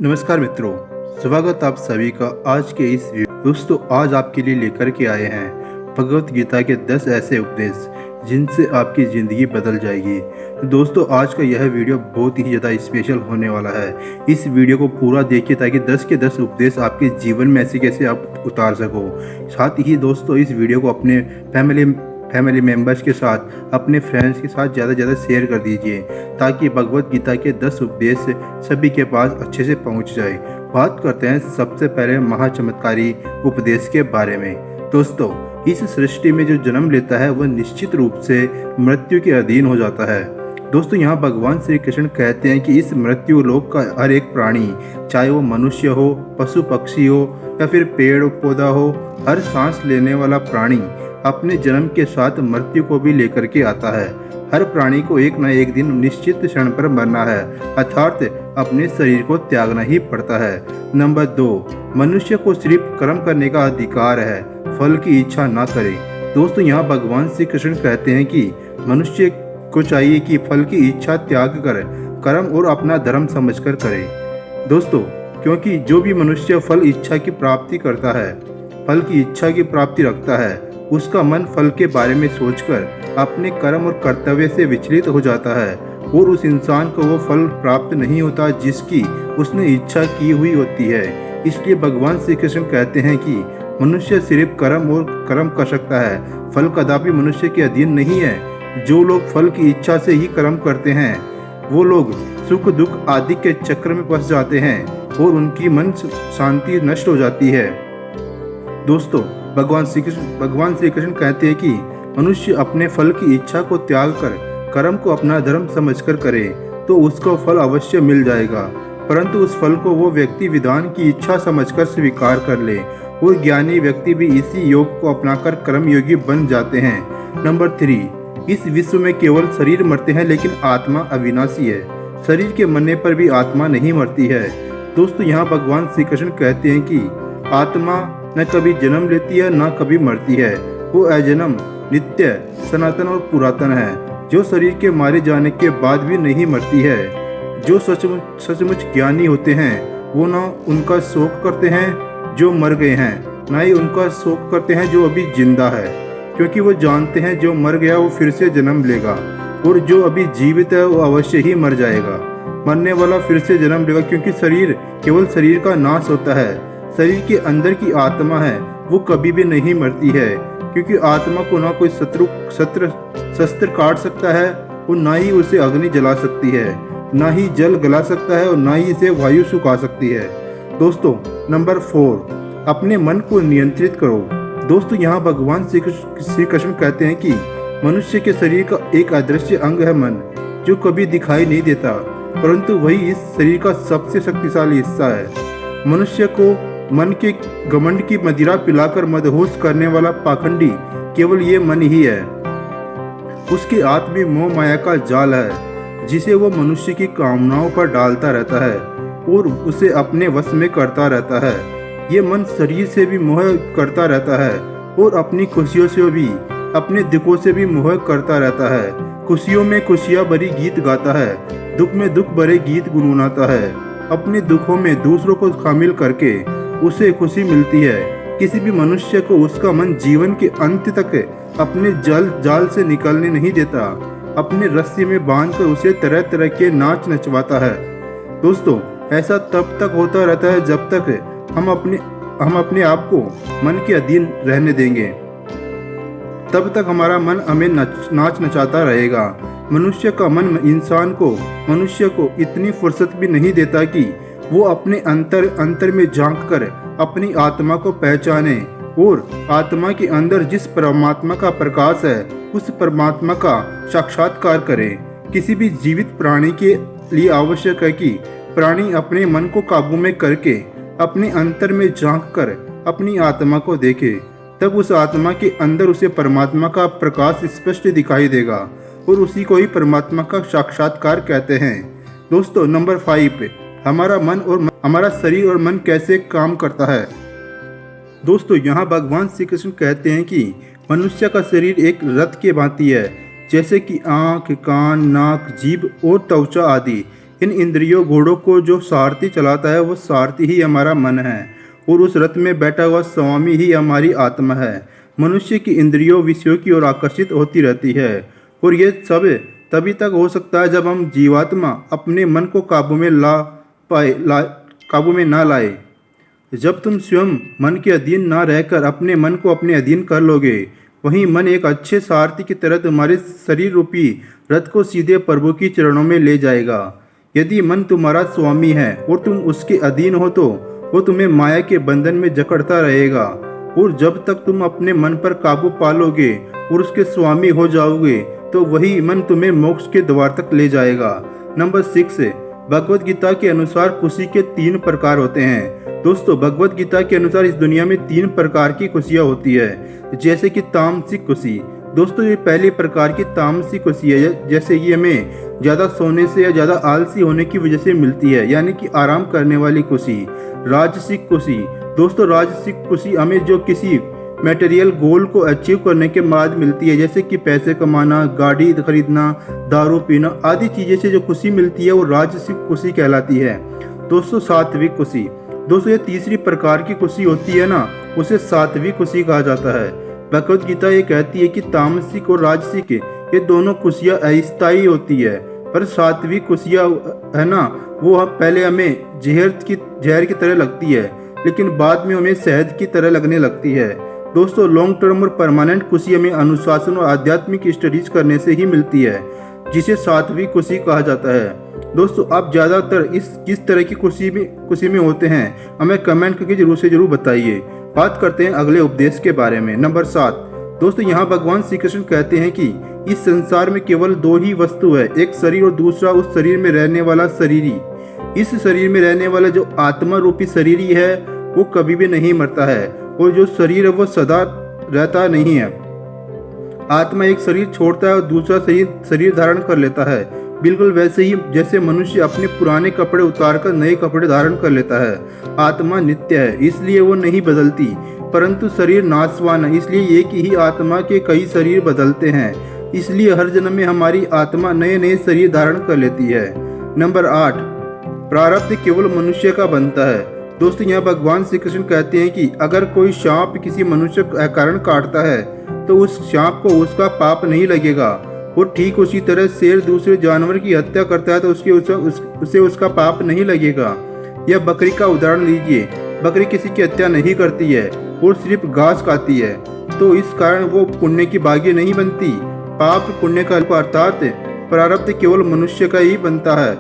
नमस्कार मित्रों, स्वागत आप सभी का आज के इस वीडियो। दोस्तों, आज आपके लिए लेकर के आए हैं भगवत गीता के 10 ऐसे उपदेश जिनसे आपकी ज़िंदगी बदल जाएगी। तो दोस्तों, आज का यह वीडियो बहुत ही ज़्यादा स्पेशल होने वाला है। इस वीडियो को पूरा देखिए ताकि 10 के 10 उपदेश आपके जीवन में ऐसे कैसे आप उतार सको। साथ ही दोस्तों, इस वीडियो को अपने फैमिली मेम्बर्स के साथ, अपने फ्रेंड्स के साथ ज़्यादा से ज़्यादा शेयर कर दीजिए ताकि भगवत गीता के 10 उपदेश सभी के पास अच्छे से पहुंच जाए। बात करते हैं सबसे पहले महाचमत्कारी उपदेश के बारे में। दोस्तों, इस सृष्टि में जो जन्म लेता है वह निश्चित रूप से मृत्यु के अधीन हो जाता है। दोस्तों, यहाँ भगवान श्री कृष्ण कहते हैं कि इस मृत्यु लोक का हर एक प्राणी, चाहे वो मनुष्य हो, पशु पक्षी हो या फिर पेड़ पौधा हो, हर सांस लेने वाला प्राणी अपने जन्म के साथ मृत्यु को भी लेकर के आता है। हर प्राणी को एक न एक दिन निश्चित क्षण पर मरना है, अर्थात अपने शरीर को त्यागना ही पड़ता है। नंबर 2, मनुष्य को सिर्फ कर्म करने का अधिकार है, फल की इच्छा ना करे। दोस्तों, यहाँ भगवान श्री कृष्ण कहते हैं कि मनुष्य को चाहिए कि फल की इच्छा त्याग कर कर्म और अपना धर्म समझकर करे। दोस्तों, क्योंकि जो भी मनुष्य फल इच्छा की प्राप्ति करता है, फल की इच्छा की प्राप्ति रखता है, उसका मन फल के बारे में सोचकर अपने कर्म और कर्तव्य से विचलित हो जाता है और उस इंसान को वो फल प्राप्त नहीं होता जिसकी उसने इच्छा की हुई होती है। इसलिए भगवान श्री कृष्ण कहते हैं कि मनुष्य सिर्फ कर्म कर सकता है, फल कदापि मनुष्य के अधीन नहीं है। जो लोग फल की इच्छा से ही कर्म करते हैं वो लोग सुख दुख आदि के चक्र में फंस जाते हैं और उनकी मन शांति नष्ट हो जाती है। दोस्तों, भगवान श्री कृष्ण कहते हैं कि मनुष्य अपने फल की इच्छा को त्याग कर कर्म को अपना धर्म समझकर करे तो उसको फल अवश्य मिल जाएगा, परंतु उस फल को वो व्यक्ति विधान की इच्छा समझकर स्वीकार कर ले और ज्ञानी व्यक्ति भी इसी योग को अपनाकर कर्म योगी बन जाते हैं। नंबर 3, इस विश्व में केवल शरीर मरते हैं लेकिन आत्मा अविनाशी है। शरीर के मरने पर भी आत्मा नहीं मरती है। दोस्तों, यहाँ भगवान श्री कृष्ण कहते हैं कि आत्मा न कभी जन्म लेती है न कभी मरती है। वो अजन्म, नित्य, सनातन और पुरातन है, जो शरीर के मारे जाने के बाद भी नहीं मरती है। जो सचमुच ज्ञानी होते हैं वो ना उनका शोक करते हैं जो मर गए हैं, ना ही उनका शोक करते हैं जो अभी जिंदा है, क्योंकि वो जानते हैं जो मर गया वो फिर से जन्म लेगा और जो अभी जीवित है वो अवश्य ही मर जाएगा। मरने वाला फिर से जन्म लेगा, क्योंकि शरीर केवल शरीर का नाश होता है। शरीर के अंदर की आत्मा है वो कभी भी नहीं मरती है, क्योंकि आत्मा को ना कोई शस्त्र काट सकता है और ना ही उसे अग्नि जला सकती है, ना ही जल गला सकता है और ना ही इसे वायु सुखा सकती है। दोस्तों, नंबर 4, अपने मन को नियंत्रित करो। दोस्तों, यहाँ भगवान श्री कृष्ण कहते हैं कि मनुष्य के शरीर का एक अदृश्य अंग है मन, जो कभी दिखाई नहीं देता, परंतु वही इस शरीर का सबसे शक्तिशाली हिस्सा है। मनुष्य को मन के घमंड की मदिरा पिलाकर मदहोश करने वाला पाखंडी केवल ये मन ही है। उसके हाथ में मोह माया का जाल है जिसे वो मनुष्य की कामनाओं पर डालता रहता है और उसे अपने वश में करता रहता है। ये मन शरीर से भी मोह करता रहता है और अपनी खुशियों से भी, अपने दुखों से भी मोह करता रहता है। खुशियों में खुशियाँ भरी गीत गाता है, दुख में दुख भरे गीत गुनगुनाता है। अपने दुखों में दूसरों को शामिल करके उसे खुशी मिलती है। किसी भी मनुष्य को उसका मन जीवन के अंत तक अपने जाल से निकलने नहीं देता, अपने रस्सी में बांधकर उसे तरह तरह के नाच नचवाता है। दोस्तों, ऐसा तब तक होता रहता है जब तक हम अपने आप को मन के अधीन रहने देंगे, तब तक हमारा मन हमें नाच नचाता रहेगा। मनुष्य का मन मनुष्य को इतनी फुर्सत भी नहीं देता कि वो अपने अंतर में झांक कर अपनी आत्मा को पहचाने और आत्मा के अंदर जिस परमात्मा का प्रकाश है उस परमात्मा का साक्षात्कार करे। किसी भी जीवित प्राणी के लिए आवश्यक है कि प्राणी अपने मन को काबू में करके अपने अंतर में झांक कर अपनी आत्मा को देखे, तब उस आत्मा के अंदर उसे परमात्मा का प्रकाश स्पष्ट दिखाई देगा और उसी को ही परमात्मा का साक्षात्कार कहते हैं। दोस्तों, नंबर 5, हमारा शरीर और मन कैसे काम करता है। दोस्तों, यहाँ भगवान श्री कृष्ण कहते हैं कि मनुष्य का शरीर एक रथ के भांति है, जैसे कि आँख, कान, नाक, जीभ और त्वचा आदि इन इंद्रियों घोड़ों को जो सारथी चलाता है वो सारथी ही हमारा मन है और उस रथ में बैठा हुआ स्वामी ही हमारी आत्मा है। मनुष्य की इंद्रियों विषयों की ओर आकर्षित होती रहती है और ये सब तभी तक हो सकता है जब हम जीवात्मा अपने मन को काबू में ना लाए। जब तुम स्वयं मन के अधीन ना रहकर अपने मन को अपने अधीन कर लोगे, वहीं मन एक अच्छे सारथी की तरह तुम्हारे शरीर रूपी रथ को सीधे प्रभु की चरणों में ले जाएगा। यदि मन तुम्हारा स्वामी है और तुम उसके अधीन हो तो वो तुम्हें माया के बंधन में जकड़ता रहेगा, और जब तक तुम अपने मन पर काबू पालोगे और उसके स्वामी हो जाओगे तो वही मन तुम्हें मोक्ष के द्वार तक ले जाएगा। नंबर 6, भगवत गीता के अनुसार खुशी के 3 प्रकार होते हैं। दोस्तों, भगवत गीता के अनुसार इस दुनिया में 3 प्रकार की खुशियाँ होती है, जैसे कि तामसिक खुशी। दोस्तों, ये पहले प्रकार की तामसिक खुशी है, जैसे कि हमें ज़्यादा सोने से या ज़्यादा आलसी होने की वजह से मिलती है, यानी कि आराम करने वाली खुशी। राजसिक खुशी। दोस्तों, राजसिक खुशी हमें जो किसी मटेरियल गोल को अचीव करने के बाद मिलती है, जैसे कि पैसे कमाना, गाड़ी खरीदना, दारू पीना आदि चीज़ें से जो खुशी मिलती है वो राजसिक खुशी कहलाती है। दोस्तों, सात्विक खुशी। दोस्तों, ये तीसरी प्रकार की खुशी होती है ना, उसे सात्विक खुशी कहा जाता है। भगवत गीता ये कहती है कि तामसिक और राजसिक ये दोनों खुशियाँ अस्थायी होती है, पर सात्विक खुशियाँ है ना, वो पहले हमें जहर की तरह लगती है, लेकिन बाद में हमें शहद की तरह लगने लगती है। दोस्तों, लॉन्ग टर्म और परमानेंट खुशी हमें अनुशासन और आध्यात्मिक स्टडीज करने से ही मिलती है, जिसे सात्विक खुशी कहा जाता है। दोस्तों, आप ज़्यादातर किस तरह की खुशी में होते हैं, हमें कमेंट करके जरूर बताइए। बात करते हैं अगले उपदेश के बारे में। नंबर 7, दोस्तों, यहाँ भगवान श्री कृष्ण कहते हैं कि इस संसार में केवल 2 ही वस्तु है, एक शरीर और दूसरा उस शरीर में रहने वाला शरीरी। इस शरीर में रहने वाला जो आत्मा रूपी शरीरी है वो कभी भी नहीं मरता है, और जो शरीर है वो सदा रहता नहीं है। आत्मा एक शरीर छोड़ता है और दूसरा शरीर धारण कर लेता है, बिल्कुल वैसे ही जैसे मनुष्य अपने पुराने कपड़े उतारकर नए कपड़े धारण कर लेता है। आत्मा नित्य है, इसलिए वो नहीं बदलती, परंतु शरीर नाशवान है, इसलिए एक ही आत्मा के कई शरीर बदलते हैं। इसलिए हर जन्म में हमारी आत्मा नए नए शरीर धारण कर लेती है। नंबर 8, प्रारब्ध केवल मनुष्य का बनता है। दोस्तों, यहाँ भगवान श्री कृष्ण कहते हैं कि अगर कोई सांप किसी मनुष्य को अकारण काटता है तो उस सांप को उसका पाप नहीं लगेगा, और ठीक उसी तरह शेर दूसरे जानवर की हत्या करता है तो उसे उसका पाप नहीं लगेगा। या बकरी का उदाहरण लीजिए, बकरी किसी की हत्या नहीं करती है और सिर्फ घास खाती है, तो इस कारण वो पुण्य की भागी नहीं बनती। पाप पुण्य का अर्थात प्रारब्ध केवल मनुष्य का ही बनता है।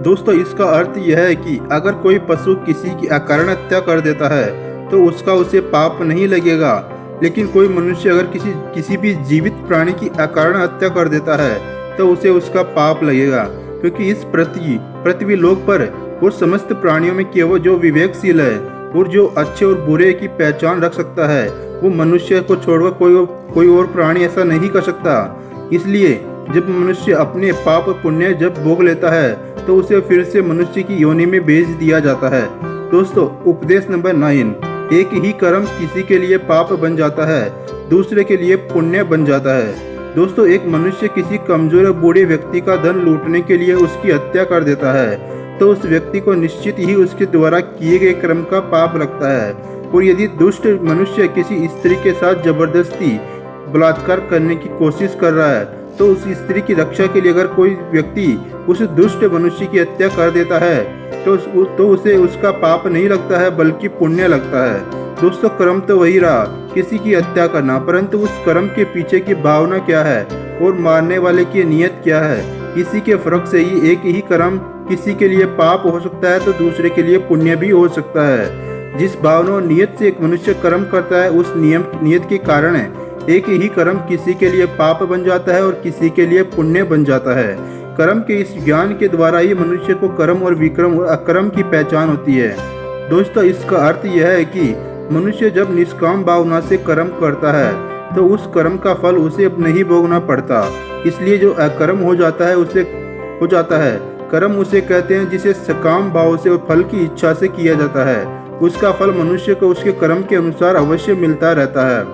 दोस्तों, इसका अर्थ यह है कि अगर कोई पशु किसी की अकारण हत्या कर देता है तो उसे पाप नहीं लगेगा, लेकिन कोई मनुष्य अगर किसी भी जीवित प्राणी की अकारण हत्या कर देता है तो उसे उसका पाप लगेगा, क्योंकि इस पृथ्वी लोक पर और समस्त प्राणियों में केवल जो विवेकशील है और जो अच्छे और बुरे की पहचान रख सकता है वो मनुष्य को छोड़कर कोई और प्राणी ऐसा नहीं कर सकता। इसलिए जब मनुष्य अपने पाप पुण्य जब भोग लेता है तो उसे फिर से मनुष्य की योनि में भेज दिया जाता है। दोस्तों, उपदेश नंबर 9, एक ही कर्म किसी के लिए पाप बन जाता है, दूसरे के लिए पुण्य बन जाता है। दोस्तों, एक मनुष्य किसी कमजोर और बूढ़े व्यक्ति का धन लूटने के लिए उसकी हत्या कर देता है तो उस व्यक्ति को निश्चित ही उसके द्वारा किए गए कर्म का पाप लगता है। और यदि दुष्ट मनुष्य किसी स्त्री के साथ जबरदस्ती बलात्कार करने की कोशिश कर रहा है तो उस स्त्री की रक्षा के लिए अगर कोई व्यक्ति उस दुष्ट मनुष्य की हत्या कर देता है तो उसे उसका पाप नहीं लगता है बल्कि पुण्य लगता है। दोस्तों, कर्म तो वही रहा, किसी की हत्या करना, परंतु उस कर्म के पीछे की भावना क्या है और मारने वाले की नीयत क्या है, इसी के फर्क से ही एक ही कर्म किसी के लिए पाप हो सकता है तो दूसरे के लिए पुण्य भी हो सकता है। जिस भावना और नियत से एक मनुष्य कर्म करता है उस नियत के कारण एक ही कर्म किसी के लिए पाप बन जाता है और किसी के लिए पुण्य बन जाता है। कर्म के इस ज्ञान के द्वारा ही मनुष्य को कर्म और विक्रम और अकर्म की पहचान होती है। दोस्तों, इसका अर्थ यह है कि मनुष्य जब निष्काम भावना से कर्म करता है तो उस कर्म का फल उसे अब नहीं भोगना पड़ता। इसलिए जो अकर्म हो जाता है कर्म उसे कहते हैं जिसे सकाम भाव से और फल की इच्छा से किया जाता है। उसका फल मनुष्य को उसके कर्म के अनुसार अवश्य मिलता रहता है।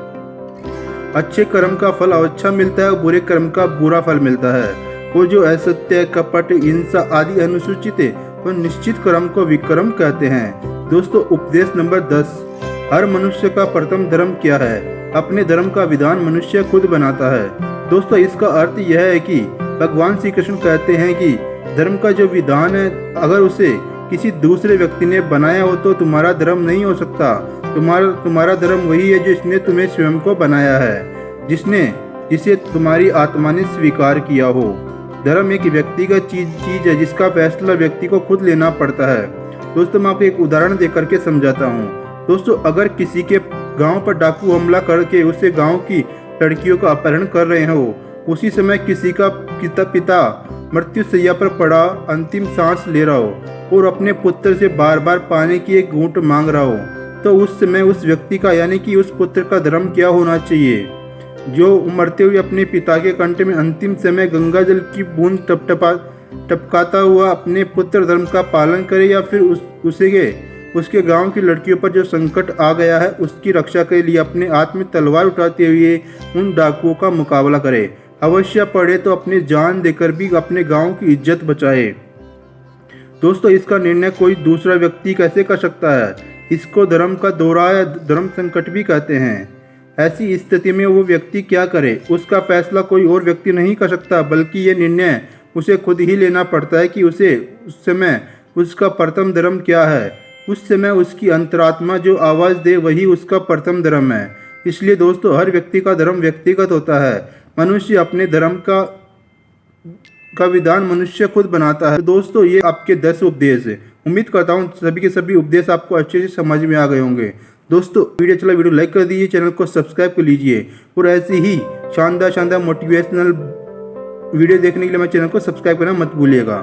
अच्छे कर्म का फल अच्छा मिलता है और बुरे कर्म का बुरा फल मिलता है। वो जो असत्य, कपट, हिंसा आदि अनुसूचित और निश्चित कर्म को विक्रम कहते हैं। दोस्तों, उपदेश नंबर 10। हर मनुष्य का प्रथम धर्म क्या है? अपने धर्म का विधान मनुष्य खुद बनाता है। दोस्तों, इसका अर्थ यह है कि भगवान श्री कृष्ण कहते हैं कि धर्म का जो विधान है, अगर उसे किसी दूसरे व्यक्ति ने बनाया हो तो तुम्हारा धर्म नहीं हो सकता। तुम्हारा धर्म वही है जिसने तुम्हें स्वयं को बनाया है, जिसे तुम्हारी आत्मा ने स्वीकार किया हो। धर्म एक व्यक्तिगत चीज है जिसका फैसला व्यक्ति को खुद लेना पड़ता है। दोस्तों, मैं आपको एक उदाहरण देकर के समझाता हूँ। दोस्तों, अगर किसी के गांव पर डाकू हमला करके उसे गांव की लड़कियों का अपहरण कर रहे हो, उसी समय किसी का पिता मृत्यु शैया पर पड़ा अंतिम सांस ले रहा हो और अपने पुत्र से बार बार पानी की एक घूंट मांग रहा हो, तो उस समय उस व्यक्ति का यानी कि उस पुत्र का धर्म क्या होना चाहिए? जो मरते हुए अपने पिता के कंठ में अंतिम समय गंगा जल की बूंद टपकाता हुआ अपने पुत्र धर्म का पालन करे, या फिर उसके गांव की लड़कियों पर जो संकट आ गया है उसकी रक्षा के लिए अपने हाथ में तलवार उठाते हुए उन डाकुओं का मुकाबला करे। अवश्य पड़े तो अपनी जान देकर भी अपने गांव की इज्जत बचाए। दोस्तों, इसका निर्णय कोई दूसरा व्यक्ति कैसे कर सकता है? इसको धर्म का दौरा या धर्म संकट भी कहते हैं। ऐसी स्थिति में वो व्यक्ति क्या करे, उसका फैसला कोई और व्यक्ति नहीं कर सकता, बल्कि ये निर्णय उसे खुद ही लेना पड़ता है कि उस समय उसका प्रथम धर्म क्या है। उस समय उसकी अंतरात्मा जो आवाज़ दे वही उसका प्रथम धर्म है। इसलिए दोस्तों, हर व्यक्ति का धर्म व्यक्तिगत होता है। मनुष्य अपने धर्म का विधान मनुष्य खुद बनाता है। तो दोस्तों, ये आपके 10 उपदेश है। उम्मीद करता हूँ सभी के सभी उपदेश आपको अच्छे से समझ में आ गए होंगे। दोस्तों, वीडियो लाइक कर दीजिए, चैनल को सब्सक्राइब कर लीजिए और ऐसी ही शानदार मोटिवेशनल वीडियो देखने के लिए मेरे चैनल को सब्सक्राइब करना मत भूलिएगा।